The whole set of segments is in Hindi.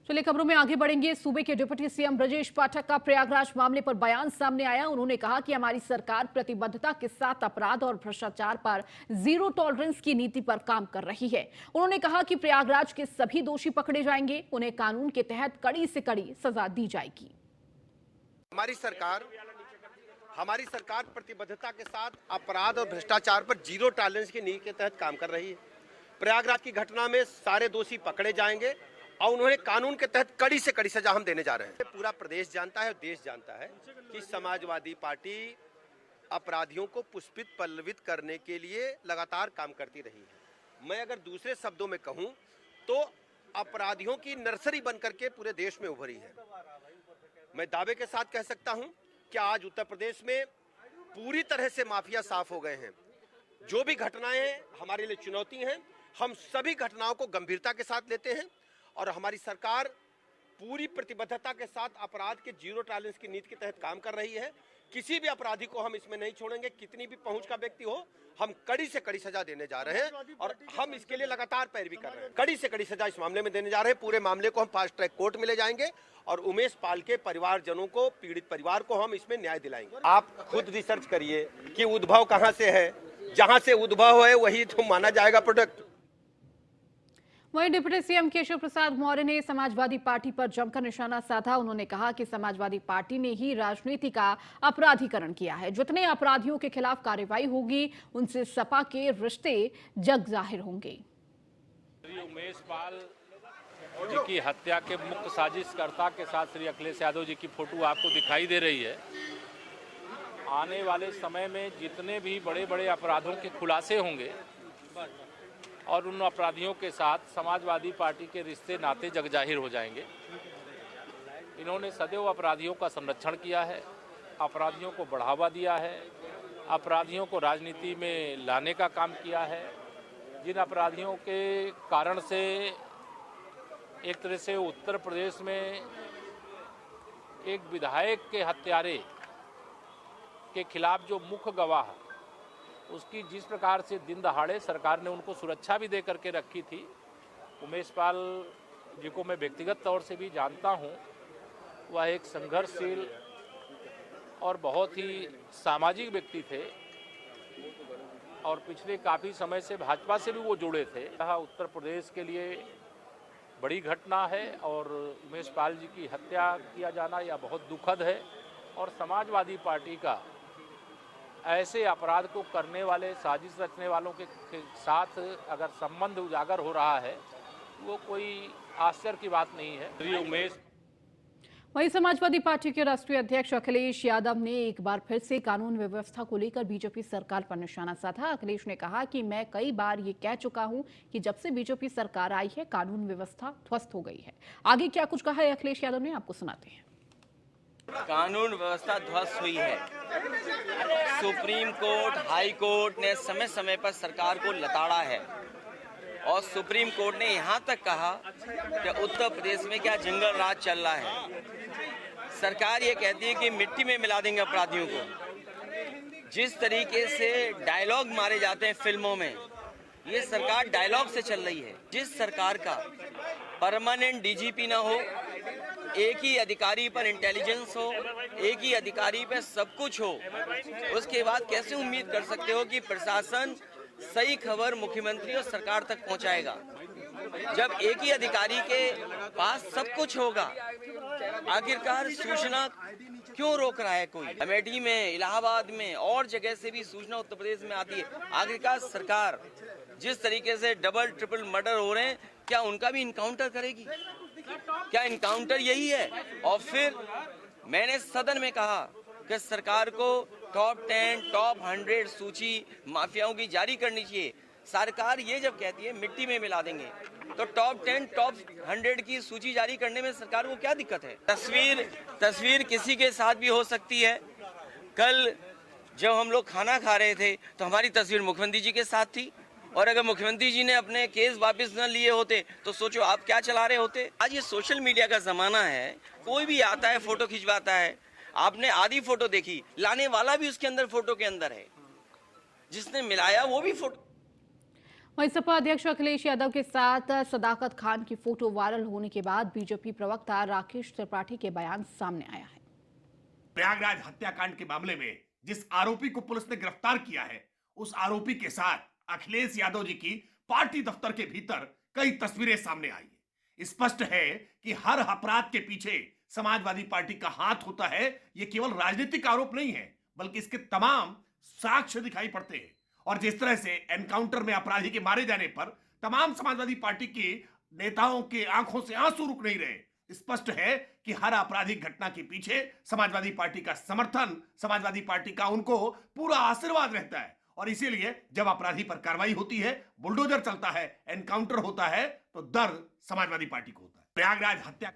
चलिए खबरों में आगे बढ़ेंगे। सूबे के डिप्टी सीएम ब्रजेश पाठक का प्रयागराज मामले पर बयान सामने आया। उन्होंने कहा कि हमारी सरकार प्रतिबद्धता के साथ अपराध और भ्रष्टाचार पर जीरो टॉलरेंस की नीति पर काम कर रही है। उन्होंने कहा कि प्रयागराज के सभी दोषी पकड़े जाएंगे, उन्हें कानून के तहत कड़ी से कड़ी सजा दी जाएगी। हमारी सरकार प्रतिबद्धता के साथ अपराध और भ्रष्टाचार पर जीरो टॉलरेंस की नीति के तहत काम कर रही है। प्रयागराज की घटना में सारे दोषी पकड़े जाएंगे और उन्हें कानून के तहत कड़ी से कड़ी सजा हम देने जा रहे हैं। पूरा प्रदेश जानता है और देश जानता है कि समाजवादी पार्टी अपराधियों को पुष्पित पल्लवित करने के लिए लगातार काम करती रही है। मैं अगर दूसरे शब्दों में कहूं तो अपराधियों की नर्सरी बनकर के पूरे देश में उभरी है। मैं दावे के साथ कह सकता हूं कि आज उत्तर प्रदेश में पूरी तरह से माफिया साफ हो गए हैं। जो भी घटनाएं हमारे लिए चुनौती हैं, हम सभी घटनाओं को गंभीरता के साथ लेते हैं और हमारी सरकार पूरी प्रतिबद्धता के साथ अपराध के जीरो टॉलरेंस की नीति के तहत काम कर रही है। किसी भी अपराधी को हम इसमें नहीं छोड़ेंगे, कितनी भी पहुंच का व्यक्ति हो, हम कड़ी से कड़ी सजा देने जा रहे हैं और हम इसके लिए लगातार पैरवी कर रहे हैं। कड़ी से कड़ी सजा इस मामले में देने जा रहे हैं। पूरे मामले को हम फास्ट ट्रैक कोर्ट में ले जाएंगे और उमेश पाल के परिवारजनों को, पीड़ित परिवार को हम इसमें न्याय दिलाएंगे। आप खुद रिसर्च करिए कि उद्भव कहां से है, जहां से उद्भव है वही तो माना जाएगा प्रोडक्ट। वहीं डिप्टी सीएम केशव प्रसाद मौर्य ने समाजवादी पार्टी पर जमकर निशाना साधा। उन्होंने कहा कि समाजवादी पार्टी ने ही राजनीति का अपराधीकरण किया है। जितने अपराधियों के खिलाफ कार्रवाई होगी उनसे सपा के रिश्ते जग जाहिर होंगे। उमेश पाल जी की हत्या के मुख्य साजिशकर्ता के साथ श्री अखिलेश यादव जी की फोटो आपको दिखाई दे रही है। आने वाले समय में जितने भी बड़े बड़े अपराधों के खुलासे होंगे और उन अपराधियों के साथ समाजवादी पार्टी के रिश्ते नाते जगजाहिर हो जाएंगे। इन्होंने सदैव अपराधियों का संरक्षण किया है, अपराधियों को बढ़ावा दिया है, अपराधियों को राजनीति में लाने का काम किया है। जिन अपराधियों के कारण से एक तरह से उत्तर प्रदेश में एक विधायक के हत्यारे के खिलाफ जो मुख्य गवाह, उसकी जिस प्रकार से दिन दहाड़े सरकार ने उनको सुरक्षा भी दे करके रखी थी। उमेश पाल जी को मैं व्यक्तिगत तौर से भी जानता हूं। वह एक संघर्षशील और बहुत ही सामाजिक व्यक्ति थे और पिछले काफ़ी समय से भाजपा से भी वो जुड़े थे। यह उत्तर प्रदेश के लिए बड़ी घटना है और उमेश पाल जी की हत्या किया जाना यह बहुत दुखद है और समाजवादी पार्टी का ऐसे अपराध को करने वाले, साजिश रचने वालों के साथ अगर संबंध उजागर हो रहा है वो कोई आश्चर्य की बात नहीं है। उमेश वहीं समाजवादी पार्टी के राष्ट्रीय अध्यक्ष अखिलेश यादव ने एक बार फिर से कानून व्यवस्था को लेकर बीजेपी सरकार पर निशाना साधा। अखिलेश ने कहा कि मैं कई बार ये कह चुका हूं कि जब से बीजेपी सरकार आई है कानून व्यवस्था ध्वस्त हो गई है। आगे क्या कुछ कहा है अखिलेश यादव ने, आपको सुनाते हैं। कानून व्यवस्था ध्वस्त हुई है। सुप्रीम कोर्ट, हाई कोर्ट ने समय समय पर सरकार को लताड़ा है और सुप्रीम कोर्ट ने यहाँ तक कहा कि उत्तर प्रदेश में क्या जंगल राज चल रहा है। सरकार ये कहती है कि मिट्टी में मिला देंगे अपराधियों को। जिस तरीके से डायलॉग मारे जाते हैं फिल्मों में, ये सरकार डायलॉग से चल रही है। जिस सरकार का परमानेंट डीजीपी ना हो, एक ही अधिकारी पर इंटेलिजेंस हो, एक ही अधिकारी पर सब कुछ हो, उसके बाद कैसे उम्मीद कर सकते हो कि प्रशासन सही खबर मुख्यमंत्री और सरकार तक पहुंचाएगा। जब एक ही अधिकारी के पास सब कुछ होगा, आखिरकार सूचना क्यों रोक रहा है कोई? अमेठी में, इलाहाबाद में और जगह से भी सूचना उत्तर प्रदेश में आती है। आखिरकार सरकार जिस तरीके से डबल ट्रिपल मर्डर हो रहे हैं, क्या उनका भी इनकाउंटर करेगी? क्या इनकाउंटर यही है? और फिर मैंने सदन में कहा कि सरकार को टॉप 10, टॉप 100 सूची माफियाओं की जारी करनी चाहिए। सरकार ये जब कहती है मिट्टी में मिला देंगे, तो टॉप 10, टॉप 100 की सूची जारी करने में सरकार को क्या दिक्कत है? तस्वीर किसी के साथ भी हो सकती है। कल जब हम लोग खाना खा रहे थे तो हमारी तस्वीर मुख्यमंत्री जी के साथ थी और अगर मुख्यमंत्री जी ने अपने केस वापस न लिए होते तो सोचो आप क्या चला रहे होते। आज ये सोशल मीडिया का जमाना है, कोई भी आता है फोटो खिंचवाता है। आपने आधी फोटो देखी, लाने वाला भी उसके अंदर फोटो के अंदर है, जिसने मिलाया वो भी फोटो। वहीं सपा अध्यक्ष अखिलेश यादव के साथ सदाकत खान की फोटो वायरल होने के बाद बीजेपी प्रवक्ता राकेश त्रिपाठी के बयान सामने आया है। प्रयागराज हत्याकांड के मामले में जिस आरोपी को पुलिस ने गिरफ्तार किया है, उस आरोपी के साथ अखिलेश यादव जी की पार्टी दफ्तर के भीतर कई तस्वीरें सामने आई है। स्पष्ट है कि हर अपराध के पीछे समाजवादी पार्टी का हाथ होता है। ये केवल राजनीतिक आरोप नहीं है, बल्कि इसके तमाम साक्ष्य दिखाई पड़ते हैं। और जिस तरह से एनकाउंटर में अपराधी के मारे जाने पर तमाम समाजवादी पार्टी के नेताओं के आंखों से आंसू रुक नहीं रहे, स्पष्ट है कि हर आपराधिक घटना के पीछे समाजवादी पार्टी का समर्थन, समाजवादी पार्टी का उनको पूरा आशीर्वाद रहता है। और इसीलिए जब अपराधी पर कार्रवाई होती है, बुलडोजर चलता है, एनकाउंटर होता है, तो दर्द समाजवादी पार्टी को होता है। प्रयागराज हत्या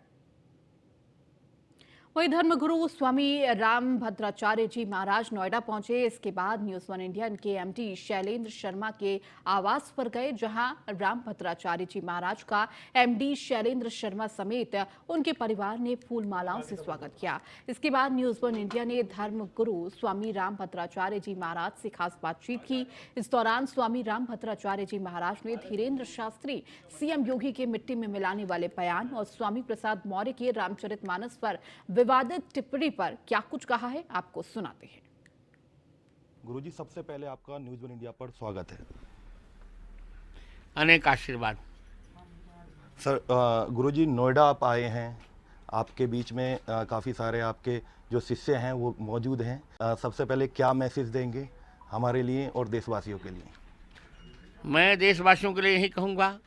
वहीं धर्मगुरु स्वामी रामभद्राचार्य जी महाराज नोएडा पहुंचे। इसके बाद न्यूज वन इंडिया के एमडी शैलेंद्र शर्मा के आवास पर गए, जहां रामभद्राचार्य जी महाराज का एमडी शैलेंद्र शर्मा समेत उनके परिवार ने फूल मालाओं से स्वागत किया। इसके बाद न्यूज वन इंडिया ने धर्मगुरु स्वामी रामभद्राचार्य जी महाराज से खास बातचीत की। इस दौरान स्वामी रामभद्राचार्य जी महाराज ने धीरेन्द्र शास्त्री सीएम योगी के मिट्टी में मिलाने वाले बयान और स्वामी प्रसाद मौर्य के रामचरितमानस पर विवादित टिप्पणी पर क्या कुछ कहा है, आपको सुनाते हैं। गुरुजी, सबसे पहले आपका न्यूज वन इंडिया पर स्वागत है। अनेक आशीर्वाद। सर, गुरुजी नोएडा आप आए हैं, आपके बीच में काफ़ी सारे आपके जो शिष्य हैं वो मौजूद हैं। सबसे पहले क्या मैसेज देंगे हमारे लिए और देशवासियों के लिए? मैं देशवासियों के लिए यही कहूँगा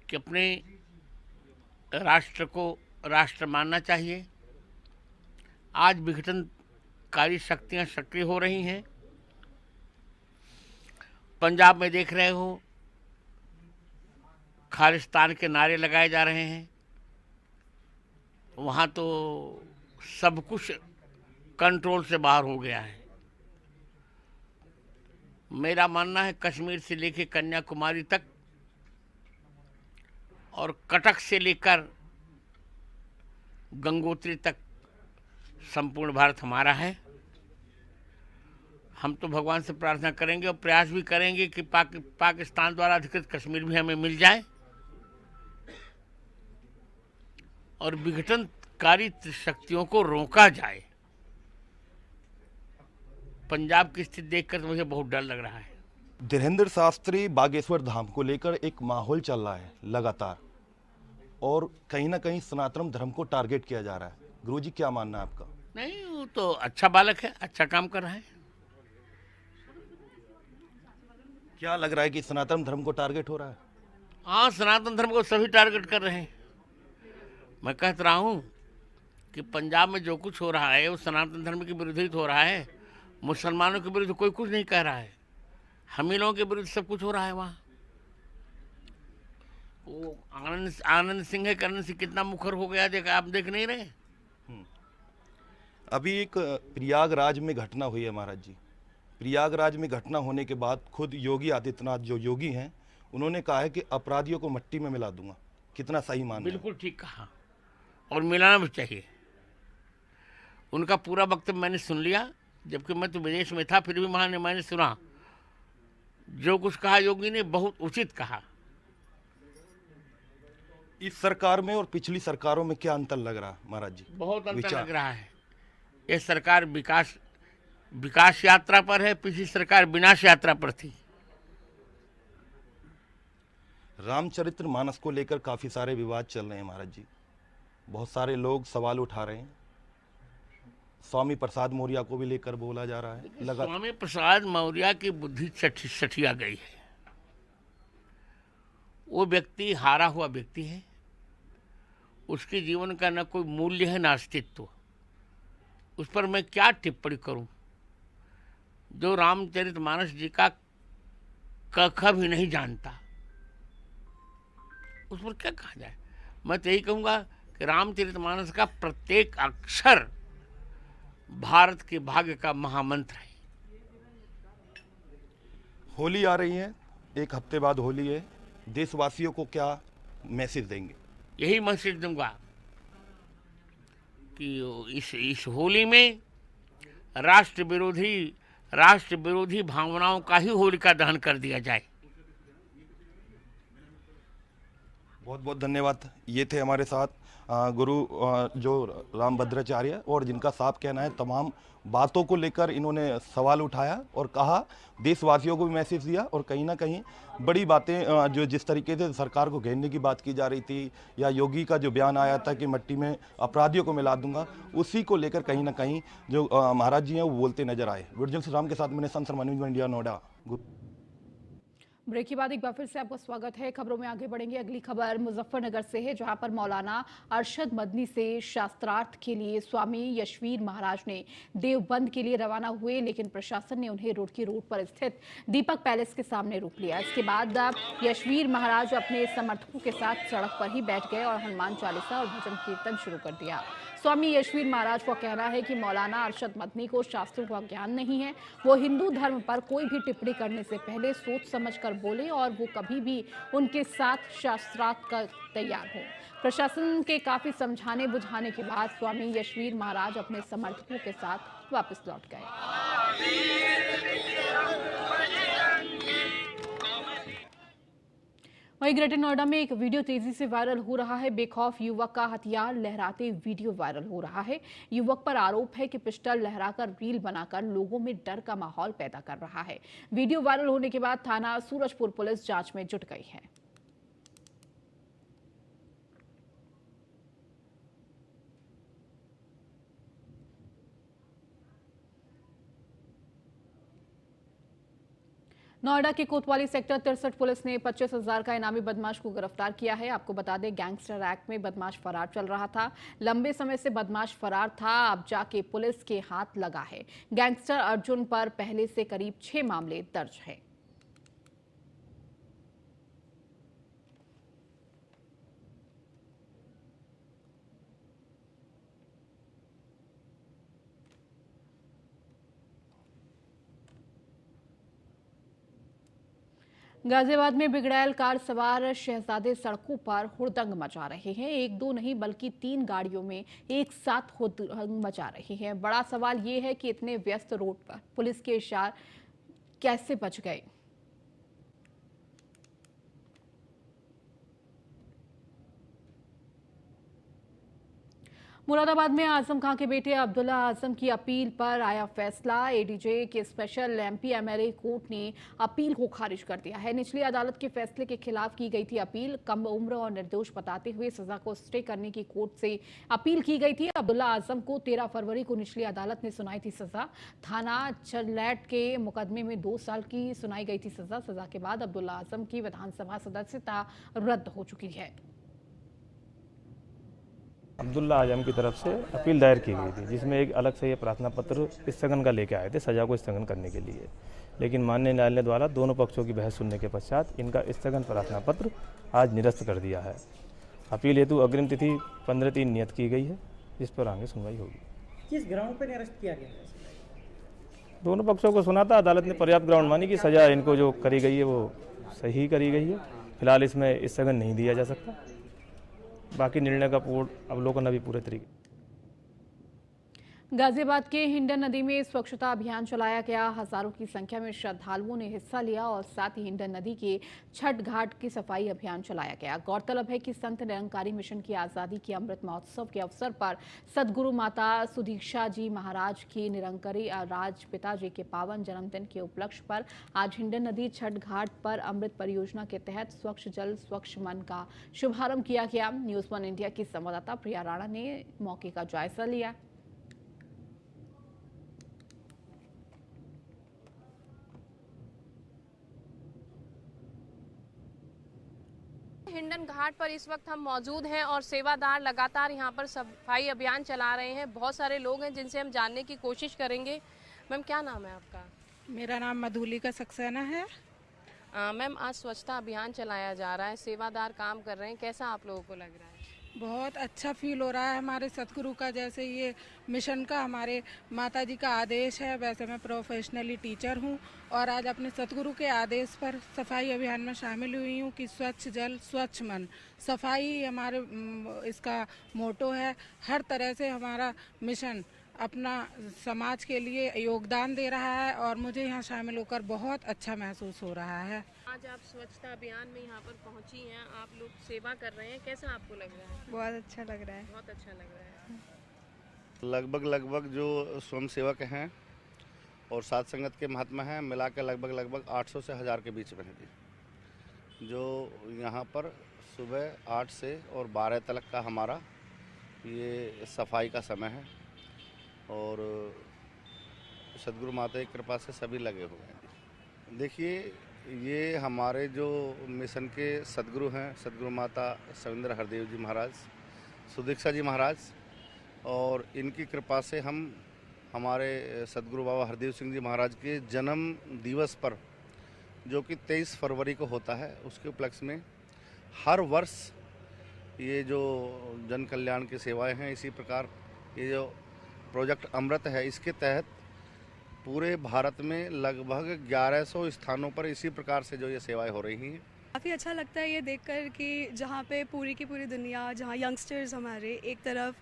कि अपने राष्ट्र को राष्ट्र मानना चाहिए। आज विघटनकारी शक्तियां सक्रिय हो रही हैं। पंजाब में देख रहे हो, खालिस्तान के नारे लगाए जा रहे हैं। वहाँ तो सब कुछ कंट्रोल से बाहर हो गया है। मेरा मानना है कश्मीर से लेकर कन्याकुमारी तक और कटक से लेकर गंगोत्री तक संपूर्ण भारत हमारा है। हम तो भगवान से प्रार्थना करेंगे और प्रयास भी करेंगे कि पाकिस्तान द्वारा अधिकृत कश्मीर भी हमें मिल जाए और विघटनकारी शक्तियों को रोका जाए। पंजाब की स्थिति देखकर मुझे बहुत डर लग रहा है। धीरेन्द्र शास्त्री बागेश्वर धाम को लेकर एक माहौल चल रहा है लगातार, और कहीं ना कहीं सनातन धर्म को टारगेट किया जा रहा है। गुरुजी, क्या मानना है आपका? नहीं, वो तो अच्छा बालक है, अच्छा काम कर रहा है। क्या लग रहा है कि सनातन धर्म को टारगेट हो रहा है? हाँ, सनातन धर्म को सभी टारगेट कर रहे हैं। मैं कहता रहा हूँ कि पंजाब में जो कुछ हो रहा है वो सनातन धर्म के विरुद्ध हो रहा है। मुसलमानों के विरुद्ध कोई कुछ नहीं कह रहा है, हम ही लोगों के विरुद्ध सब कुछ हो रहा है। वहाँ वो आनंद सिंह है, करण सिंह कितना मुखर हो गया, देखा आप देख नहीं रहे? अभी एक प्रयागराज में घटना हुई है महाराज जी। प्रयागराज में घटना होने के बाद खुद योगी आदित्यनाथ जो योगी हैं, उन्होंने कहा है कि अपराधियों को मिट्टी में मिला दूंगा। कितना सही मान रहे हैं? बिल्कुल ठीक कहा, और मिलाना भी चाहिए। उनका पूरा वक्तव्य मैंने सुन लिया, जबकि मैं तो विदेश में था, फिर भी वहाँ मैंने सुना। जो कुछ कहा योगी ने बहुत उचित कहा। इस सरकार में और पिछली सरकारों में क्या अंतर लग रहा है महाराज जी? बहुत अंतर विचार। लग रहा है। ये सरकार विकास यात्रा पर है, पिछली सरकार विनाश यात्रा पर थी। रामचरितमानस को लेकर काफी सारे विवाद चल रहे हैं महाराज जी। बहुत सारे लोग सवाल उठा रहे हैं। स्वामी प्रसाद मौर्य को भी लेकर बोला जा रहा है। स्वामी प्रसाद मौर्य की बुद्धि सठिया गई है। वो व्यक्ति हारा हुआ व्यक्ति है, उसके जीवन का न कोई मूल्य है न अस्तित्व। उस पर मैं क्या टिप्पणी करूं? जो रामचरितमानस जी का क भी नहीं जानता, उस पर क्या कहा जाए? मैं तो यही कहूँगा कि रामचरितमानस का प्रत्येक अक्षर भारत के भाग्य का महामंत्र है। होली आ रही है, एक हफ्ते बाद होली है। देशवासियों को क्या मैसेज देंगे? यही मैसेज दूंगा कि इस होली में राष्ट्र विरोधी राष्ट्र विरोधी भावनाओं का ही होलिका दहन कर दिया जाए। बहुत बहुत धन्यवाद। ये थे हमारे साथ गुरु जो रामभद्राचार्य, और जिनका साफ कहना है तमाम बातों को लेकर इन्होंने सवाल उठाया और कहा, देशवासियों को भी मैसेज दिया, और कहीं ना कहीं बड़ी बातें जो जिस तरीके से सरकार को घेरने की बात की जा रही थी, या योगी का जो बयान आया था कि मट्टी में अपराधियों को मिला दूंगा, उसी को लेकर कहीं ना कहीं जो महाराज जी हैं वो बोलते नजर आए। वीडियो से राम के साथ मैंने Sharma, news India, Noida. Break के बाद एक बार फिर से आपका स्वागत है। खबरों में आगे बढ़ेंगे। अगली खबर मुजफ्फरनगर से है, जहां पर मौलाना अरशद मदनी से शास्त्रार्थ के लिए स्वामी यशवीर महाराज ने देवबंद के लिए रवाना हुए, लेकिन प्रशासन ने उन्हें रुड़की रोड पर स्थित दीपक पैलेस के सामने रोक लिया। इसके बाद यशवीर महाराज अपने समर्थकों के साथ सड़क पर ही बैठ गए और हनुमान चालीसा और भजन कीर्तन शुरू कर दिया। स्वामी यशवीर महाराज का कहना है कि मौलाना अरशद मदनी को शास्त्रों का ज्ञान नहीं है। वो हिंदू धर्म पर कोई भी टिप्पणी करने से पहले सोच समझकर बोले और वो कभी भी उनके साथ शास्त्रार्थ कर तैयार हो। प्रशासन के काफी समझाने बुझाने के बाद स्वामी यशवीर महाराज अपने समर्थकों के साथ वापस लौट गए। वहीं ग्रेटर नोएडा में एक वीडियो तेजी से वायरल हो रहा है। बेखौफ युवक का हथियार लहराते वीडियो वायरल हो रहा है। युवक पर आरोप है कि पिस्टल लहराकर रील बनाकर लोगों में डर का माहौल पैदा कर रहा है। वीडियो वायरल होने के बाद थाना सूरजपुर पुलिस जांच में जुट गई है। नोएडा के कोतवाली सेक्टर 63 पुलिस ने 25,000 का इनामी बदमाश को गिरफ्तार किया है। आपको बता दें, गैंगस्टर एक्ट में बदमाश फरार चल रहा था। लंबे समय से बदमाश फरार था, अब जाके पुलिस के हाथ लगा है। गैंगस्टर अर्जुन पर पहले से करीब 6 मामले दर्ज हैं। गाजियाबाद में बिगड़ैल कार सवार शहजादे सड़कों पर हुड़दंग मचा रहे हैं। एक दो नहीं बल्कि 3 गाड़ियों में एक साथ हुड़दंग मचा रहे हैं। बड़ा सवाल ये है कि इतने व्यस्त रोड पर पुलिस के इशारे कैसे बच गए। मुरादाबाद में आजम खां के बेटे अब्दुल्ला आजम की अपील पर आया फैसला। एडीजे के स्पेशल एमपी एमएलए कोर्ट ने अपील को खारिज कर दिया है। निचली अदालत के फैसले के खिलाफ की गई थी अपील। कम उम्र और निर्दोष बताते हुए सजा को स्टे करने की कोर्ट से अपील की गई थी। अब्दुल्ला आजम को 13 फरवरी को निचली अदालत ने सुनाई थी सजा। थाना चरलैट के मुकदमे में 2 साल की सुनाई गई थी सजा। सजा के बाद अब्दुल्ला आजम की विधानसभा सदस्यता रद्द हो चुकी है। अब्दुल्ला आजम की तरफ से अपील दायर की गई थी, जिसमें एक अलग से ये प्रार्थना पत्र स्थगन का लेके आए थे सजा को स्थगन करने के लिए, लेकिन माननीय न्यायालय द्वारा दोनों पक्षों की बहस सुनने के पश्चात इनका स्थगन प्रार्थना पत्र आज निरस्त कर दिया है। अपील हेतु अग्रिम तिथि 15/3 नियत की गई है, जिस पर आगे सुनवाई होगी। किस ग्राउंड पर निरस्त किया गया है? दोनों पक्षों को सुना था, अदालत ने पर्याप्त ग्राउंड मानी कि सजा इनको जो करी गई है वो सही करी गई है। फिलहाल इसमें स्थगन नहीं दिया जा सकता। बाकी निर्णय का पूर्ण अवलोकन अभी पूरे तरीके। गाजियाबाद के हिंडन नदी में स्वच्छता अभियान चलाया गया। हजारों की संख्या में श्रद्धालुओं ने हिस्सा लिया और साथ ही हिंडन नदी के छठ घाट की सफाई अभियान चलाया गया। गौरतलब है कि संत निरंकारी मिशन की आज़ादी के अमृत महोत्सव के अवसर पर सदगुरु माता सुदीक्षा जी महाराज की निरंकारी राज पिताजी के पावन जन्मदिन के उपलक्ष्य पर आज हिंडन नदी छठ घाट पर अमृत परियोजना के तहत स्वच्छ जल स्वच्छ मन का शुभारंभ किया गया। न्यूज़ 1 इंडिया की संवाददाता प्रिया राणा ने मौके का जायजा लिया। हिंडन घाट पर इस वक्त हम मौजूद हैं और सेवादार लगातार यहां पर सफाई अभियान चला रहे हैं। बहुत सारे लोग हैं जिनसे हम जानने की कोशिश करेंगे। मैम, क्या नाम है आपका? मेरा नाम मधुलिका सक्सेना है। मैम, आज स्वच्छता अभियान चलाया जा रहा है, सेवादार काम कर रहे हैं, कैसा आप लोगों को लग रहा है? बहुत अच्छा फील हो रहा है। हमारे सतगुरु का जैसे ये मिशन का हमारे माता जी का आदेश है, वैसे मैं प्रोफेशनली टीचर हूँ और आज अपने सतगुरु के आदेश पर सफाई अभियान में शामिल हुई हूँ कि स्वच्छ जल स्वच्छ मन। सफाई हमारे इसका मोटो है। हर तरह से हमारा मिशन अपना समाज के लिए योगदान दे रहा है और मुझे यहाँ शामिल होकर बहुत अच्छा महसूस हो रहा है। आज आप स्वच्छता अभियान में यहाँ पर पहुँची हैं, आप लोग सेवा कर रहे हैं, कैसा आपको लग रहा है? बहुत अच्छा लग रहा है। बहुत अच्छा लग रहा है। लगभग जो स्वयं सेवक हैं और साध संगत के महात्मा हैं मिला के लगभग 800 से 1000 के बीच में है जी। जो यहाँ पर सुबह 8 से और 12 तक का हमारा ये सफाई का समय है और सदगुरु माता की कृपा से सभी लगे हुए हैं। देखिए ये हमारे जो मिशन के सदगुरु हैं, सदगुरु माता सविंद्र हरदेव जी महाराज, सुदीक्षा जी महाराज, और इनकी कृपा से हम हमारे सदगुरु बाबा हरदेव सिंह जी महाराज के जन्म दिवस पर जो कि 23 फरवरी को होता है, उसके उपलक्ष्य में हर वर्ष ये जो जन कल्याण की सेवाएं हैं, इसी प्रकार ये जो प्रोजेक्ट अमृत है, इसके तहत पूरे भारत में लगभग 1100 स्थानों पर इसी प्रकार से जो ये सेवाएं हो रही हैं। काफ़ी अच्छा लगता है ये देखकर कि जहाँ पे पूरी की पूरी दुनिया, जहाँ यंगस्टर्स हमारे एक तरफ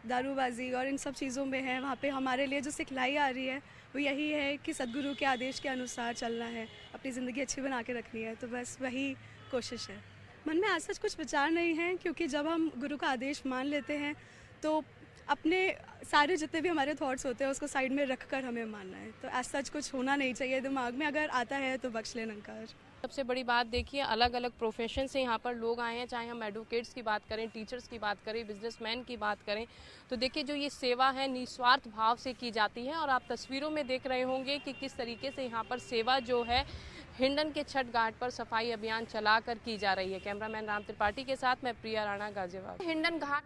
दारूबाजी और इन सब चीज़ों में है, वहाँ पे हमारे लिए जो सिखलाई आ रही है वो यही है कि सदगुरु के आदेश के अनुसार चलना है, अपनी ज़िंदगी अच्छी बना के रखनी है। तो बस वही कोशिश है। मन में आज सच कुछ विचार नहीं है, क्योंकि जब हम गुरु का आदेश मान लेते हैं तो अपने सारे जितने भी हमारे थॉट्स होते हैं उसको साइड में रख कर हमें मानना है। तो ऐसा सच कुछ होना नहीं चाहिए दिमाग में, अगर आता है तो बख्श लेना कर। सबसे बड़ी बात देखिए, अलग अलग प्रोफेशन से यहाँ पर लोग आए हैं, चाहे हम एडवोकेट्स की बात करें, टीचर्स की बात करें, बिजनेसमैन की बात करें, तो देखिए जो ये सेवा है निस्वार्थ भाव से की जाती है। और आप तस्वीरों में देख रहे होंगे कि किस तरीके से यहाँ पर सेवा जो है हिंडन के छठ घाट पर सफाई अभियान चलाकर की जा रही है। कैमरामैन राम त्रिपाठी के साथ मैं प्रिया राणा, गाजियाबाद। हिंडन घाट।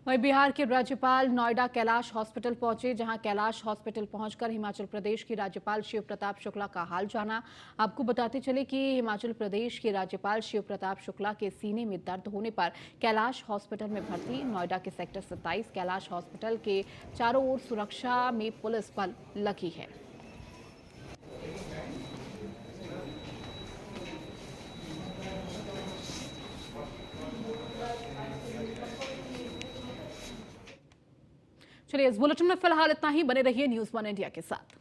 वहीं बिहार के राज्यपाल नोएडा कैलाश हॉस्पिटल पहुंचे, जहां कैलाश हॉस्पिटल पहुंचकर हिमाचल प्रदेश के राज्यपाल शिव प्रताप शुक्ला का हाल जाना। आपको बताते चले कि हिमाचल प्रदेश के राज्यपाल शिव प्रताप शुक्ला के सीने में दर्द होने पर कैलाश हॉस्पिटल में भर्ती। नोएडा के सेक्टर 27 कैलाश हॉस्पिटल के चारों ओर सुरक्षा में पुलिस बल लगी है। चलिए, इस बुलेटिन में फिलहाल इतना ही। बने रहिए न्यूज़ 1 इंडिया के साथ।